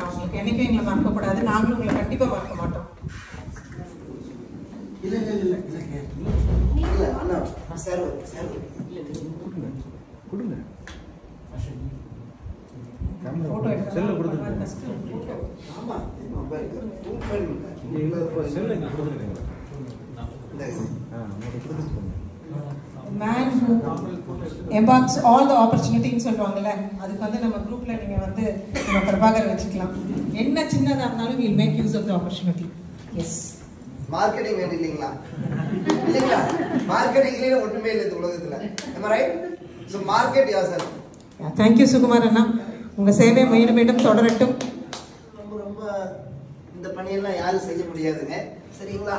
அவங்களுக்கு என்னைக்கும் எங்களை மறக்கக்கூடாது, நாங்களும் உங்களை கண்டிப்பாக மறக்க மாட்டோம். இல்லை இல்லை இல்லை இல்லைங்க இல்லை அண்ணா சார் கொடுங்க ஃபோட்டோ செல்ல கொடுத்துருங்க. ஆமாம் செல்ல இங்கே கொடுத்துருக்கீங்க. Man who embarks all the opportunity ன்னு சொல்லுவாங்கல்ல, அதுக்கு வந்து நம்ம குரூப்ல நீங்க வந்து நம்ம பிரபாகர் வச்சுக்கலாம். என்ன சின்னதா இருந்தாலும் we'll make use of the opportunity. Yes. Marketing வேணும் இல்லைங்களா? இல்லைங்களா? மார்க்கெட்டிங்லேயே ஒன்றுமே இல்லை இந்த உலகத்தில். Am I right? So market yourself. Thank you Sukumar அண்ணா. உங்க சேவை மீண்டும் மீண்டும் தொடரட்டும். ரொம்ப ரொம்ப இந்த பணியெல்லாம் யாரும் செய்ய முடியாதுங்க. சரிங்களா?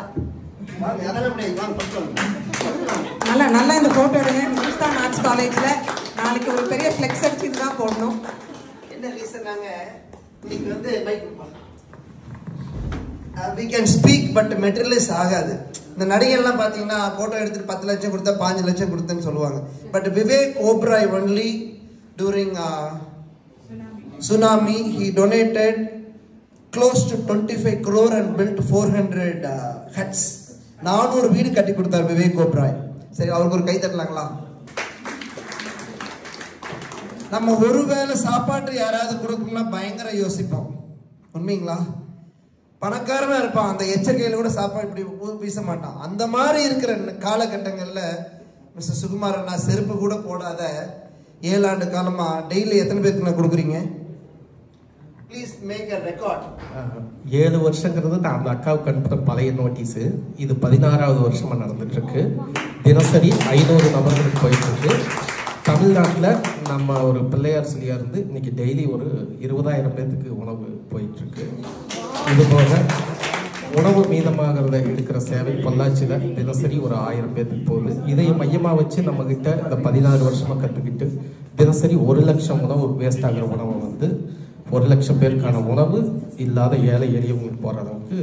வாங்க அதெல்லாம் முடியாது. வாங்க படுத்துவாங்க. நல்லா இந்த போட்டோ எடுங்க. ஹிந்துஸ்தான் ஆர்ட்ஸ் காலேஜ்ல நாளைக்கு ஒரு பெரிய ஃப்ளெக்ஸ் அடிச்சு தான் போடணும். என்ன ரீசன் நாங்க இன்னைக்கு வந்து மைக் கொடுப்போம். we can speak but materialize ஆகாது. இந்த நடிகர்லாம் பார்த்தீங்கன்னா போட்டோ எடுத்துட்டு 10 லட்சம் கொடுத்தா 5 லட்சம் கொடுத்தேன்னு சொல்லுவாங்க. But Vivek Oberoi only during tsunami he donated close to 25 crore and built 400 huts. 400 வீடு கட்டி கொடுத்தார் விவேக் ஓப்ராய். சரி, அவருக்கு ஒரு கை தட்டலாங்களா? நம்ம ஒருவேளை சாப்பாட்டு யாராவது கொடுக்கணும்னா பயங்கர யோசிப்போம். உண்மைங்களா? பணக்காரனா இருப்பான், அந்த எச்சரிக்கையில கூட சாப்பாடு இப்படி வீச மாட்டான். அந்த மாதிரி இருக்கிற காலகட்டங்கள்ல மிஸ்டர் சுகுமார் அண்ணா செருப்பு கூட போடாத 7 ஆண்டு காலமா டெய்லி எத்தனை பேருக்கு நான் கொடுக்குறீங்க? Please make a record. 7 வருஷங்கிறது நான் அந்த அக்காவுக்கு அனுப்புகிற பழைய நோட்டீஸு. இது 16வது வருஷமாக நடந்துட்டு இருக்கு. தினசரி 500 நபர்களுக்கு போயிட்டு இருக்கு. தமிழ்நாட்டில் நம்ம ஒரு பிள்ளையார் சிலையாக இருந்து இன்னைக்கு டெய்லி ஒரு 20,000 பேர்த்துக்கு உணவு போயிட்டு இருக்கு. இது போக உணவு மீதமாகிறத எடுக்கிற சேவை பொள்ளாச்சியில் தினசரி ஒரு 1000 பேர்த்துக்கு போகுது. இதை மையமாக வச்சு நம்மக்கிட்ட இந்த 16 வருஷமாக கற்றுக்கிட்டு தினசரி 1 லட்சம் உணவு வேஸ்ட் ஆகிற உணவை வந்து 1 லட்சம் பேருக்கான உணவு இல்லாத ஏழை எளியவங்களுக்கு போகிற அளவுக்கு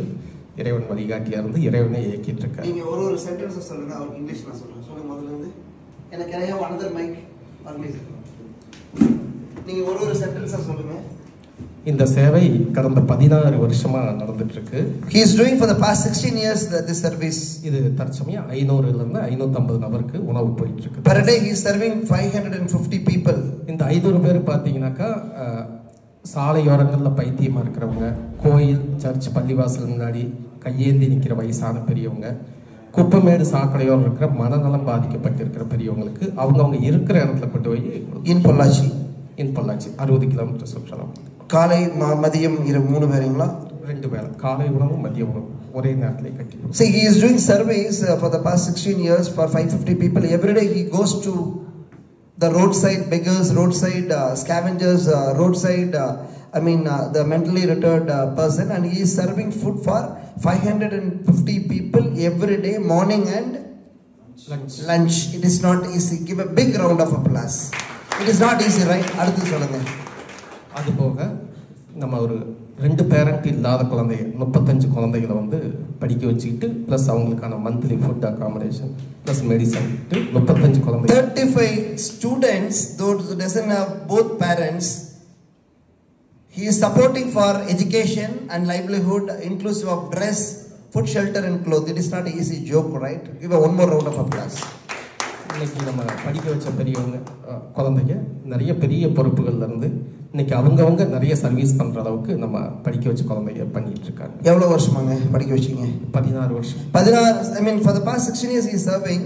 இறைவன் வழிகாட்டியாக இருந்து இறைவனை இயக்கிட்டு இருக்காரு. நீங்கள் ஒரு சென்டென்ஸை சொல்லுங்கள், அவருக்கு இங்கிலீஷ் நான் சொல்லுங்கள். சொல்லுங்கள் முதல்ல இருந்து. எனக்கு நிறைய அனதர் மைக் நீங்கள் ஒரு சென்டென்ஸாக சொல்லுங்கள். இந்த சேவை கடந்த 16 வருஷமா நடந்துட்டு இருக்கு. He is doing for the past 16 years this service. இது தற்சமயம் 500 ல இருந்து 550 நபருக்கு உணவு போயிட்டு இருக்கு. Per day he is serving 550 people. இந்த 500 பேர் பாத்தீங்கன்னாக்கா சாலையோரங்களில் பைத்தியமா இருக்கிறவங்க, கோயில் சர்ச் பள்ளிவாசல் முன்னாடி கையேந்தி நிற்கிற வயசான பெரியவங்க, குப்பமேடு சாக்கடையோரம் இருக்கிற மனநலம் பாதிக்கப்பட்டிருக்கிற பெரியவங்களுக்கு அவங்க இருக்கிற இடத்துல கொண்டு போய் இன் பொள்ளாச்சி 60 கிலோமீட்டர் சுற்றலாம். காலை மதியம் 3 வேளைங்களா? 2 வேளை, காலை உணவு மதிய உணவு ஒரே நேரத்திலே கட்டி. See, he is doing surveys for the past 16 years for 550 people. Every day he goes to the roadside beggars, roadside scavengers, roadside the mentally retarded person, and he is serving food for 550 people every day, morning and lunch. It is not easy. Give a big round of applause. It is not easy, right? அடுத்து சொல்லுங்க. அது போக நம்ம ஒரு 2 parent இல்லாத குழந்தைங்க 35 குழந்தைகளை வந்து படிக்க வச்சுக்கிட்டு ப்ளஸ் அவங்களுக்கான monthly food accommodation plus medicine 35 குழந்தைங்க 35 students those who doesn't have both parents. He is supporting for education and livelihood inclusive of dress, food, shelter and clothes. It is not an easy joke, right? Give one more round of applause. இன்னைக்கு நம்ம படிக்க வச்ச பெரியவங்க குழந்தைங்க நிறைய பெரிய பொறுப்புகள்ல இருந்து இன்னைக்கு அவங்கவங்க நிறைய சர்வீஸ் பண்ற அளவுக்கு நம்ம படிக்க வச்ச குழந்தைங்க பண்ணிட்டு இருக்காங்க. எவ்வளவு வருஷமாங்க படிக்க வச்சீங்க? 16 வருஷம். 16. For the past 16 years he is serving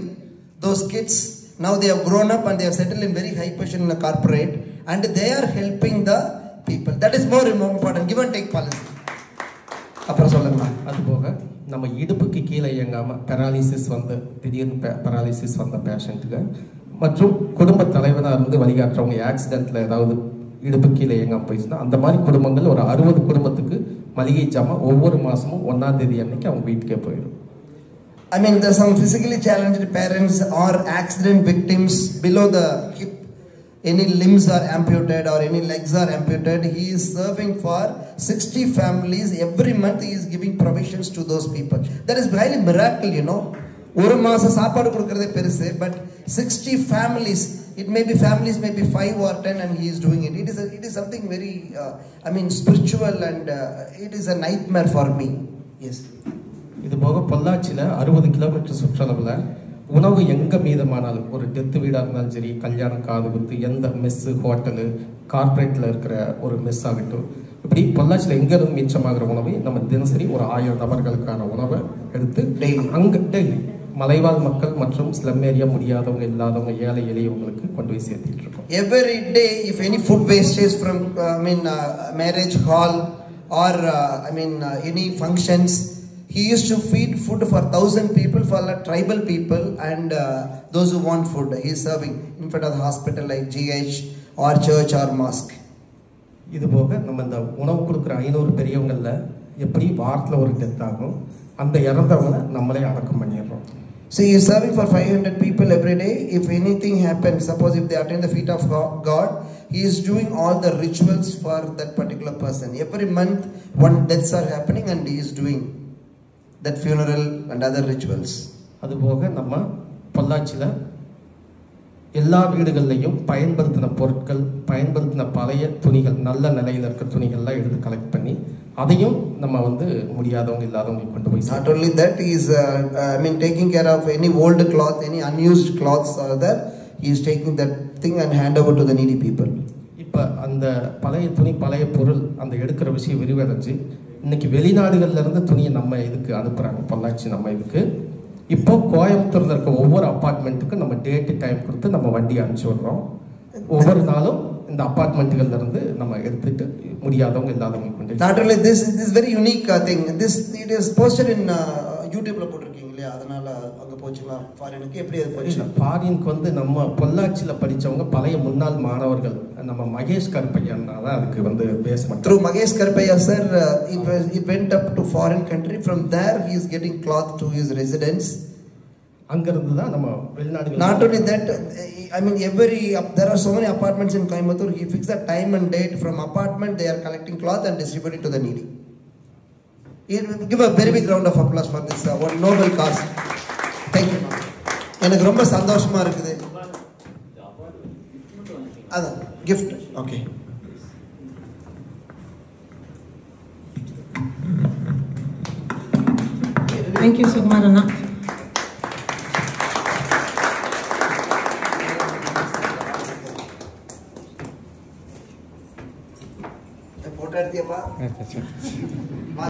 those kids. Now they have grown up and they have settled in very high position in the corporate and they are helping the people. That is more important. Give and take policy. அப்புறம் சொல்லுங்க. அது போக நம்ம இடுப்புக்கு கீழே இயங்காம paralysis வந்து திடீர்னு paralysis வந்த பேஷண்ட்டுக்கு மற்றும் குடும்ப தலைவனாக இருந்து வழிகாட்டுறவங்க ஆக்சிடென்ட்ல ஏதாவது இடுப்பு கீழே இயங்காம போயிடுச்சுன்னா அந்த மாதிரி குடும்பங்கள் ஒரு 60 குடும்பத்துக்கு மளிகை ஜாமான் ஒவ்வொரு மாசமும் 1ஆம் தேதி அன்னைக்கு அவங்க வீட்டுக்கே போயிடும். There's some physically challenged parents or accident victims below the hip. Any limbs are amputated or any legs are amputated. He is serving for 60 families. Every month he is giving provisions to those people. That is highly miracle, ஒரு மாசம் சாப்பாடு கொடுக்கறதே பெருசு. But 60 families It may be families, maybe 5 or 10, and he is doing it. It is something very, spiritual, and it is a nightmare for me. Yes. இது போக பொள்ளாச்சியில் 60 kilometre சுற்றளவில் உணவு எங்கே மீதமானாலும் ஒரு டெத்து வீடாக இருந்தாலும் சரி, கல்யாணம் காது குத்து, எந்த மெஸ்ஸு, ஹோட்டலு, கார்ப்பரேட்டில் இருக்கிற ஒரு மெஸ் ஆகட்டும், இப்படி பொள்ளாச்சியில் எங்கேருந்து மிச்சமாகிற உணவை நம்ம தினசரி ஒரு 1000 நபர்களுக்கான உணவை எடுத்து அங்கே டெய்லி மலைவாழ் மக்கள் மற்றும் ஸ்லம் ஏரியா முடியாதவங்க, இல்லாதவங்க, ஏழை எளியவங்களுக்கு கொண்டு போய் சேர்த்துட்டு இருக்கோம். Every day, if any food wastage from marriage hall or any functions, he used to feed food for 1,000 people, for tribal people and those who want food. He is serving in front of the hospital like GH or church or mosque. இது போக நம்ம இந்த உணவு கொடுக்குற 500 பெரியவங்களில் எப்படி வாரத்தில் ஒரு death ஆகும், அந்த இறந்தவங்களை நம்மளே அடக்கம் பண்ணிடுறோம். So he is serving for 500 people every day. If anything happens, suppose if they attend the feet of God, he is doing all the rituals for that particular person. Every month, one deaths are happening, and he is doing that funeral and other rituals. அதுபோக நம்ம பொள்ளாச்சியில் எல்லா வீடுகள்லையும் பயன்படுத்தின பொருட்கள், பயன்படுத்தின பழைய துணிகள், நல்ல நிலையில் இருக்க துணிகள்லாம் எடுத்து கலெக்ட் பண்ணி அதையும் நம்ம முடியாதவங்க இல்லாதவங்க கொண்டு போய். Not only that, he is taking care of any old cloth, any unused cloths are there. He is taking that thing and hand over to the needy people. இப்போ அந்த பழைய துணி, பழைய பொருள் அந்த எடுக்கிற விஷயம் விரிவடைஞ்சு இன்னைக்கு வெளிநாடுகள்ல இருந்து துணியை நம்ம இதுக்கு அனுப்புறாங்க, பொள்ளாச்சி நம்ம இதுக்கு. இப்போ கோயம்புத்தூர்ல இருக்க ஒவ்வொரு அப்பார்ட்மெண்ட்டுக்கு நம்ம டேட்டு டைம் கொடுத்து நம்ம வண்டி அனுப்பிச்சு விடுறோம். ஒவ்வொரு நாளும் இந்த அப்பார்ட்மெண்ட்டுகள்ல இருந்து நம்ம எடுத்துட்டு முடியாதவங்க இல்லாதவங்க கொண்டு. Not only this very unique thing. It is posted in YouTubeல போட்டிருக்கீங்க இல்லையா, அதனால அங்க போச்சுங்களா ஃபாரினுக்கு? எப்படி அது போச்சு? ஃபாரினுக்கு நம்ம பொள்ளாச்சியில் படித்தவங்க பழைய முன்னாள் மாணவர்கள், நம்ம மகேஷ் கருப்பையன் தான் அதுக்கு basement. Through Magesh Karpaya sir, it went up to foreign country. From there he is getting cloth to his residence. அங்கிருந்து தான் நம்ம வெளிநாடுகள். Not only that, there are so many apartments in Coimbatore. He fixed the time and date. From apartment they are collecting cloth and distributing to the needy. Give a very big round of applause for this one noble cause. Thank you. எனக்கு ரொம்ப சந்தோஷமா இருக்குது. அதான் gift. Okay. Thank you Sukumar Anna. Photo எடுத்தியப்பா?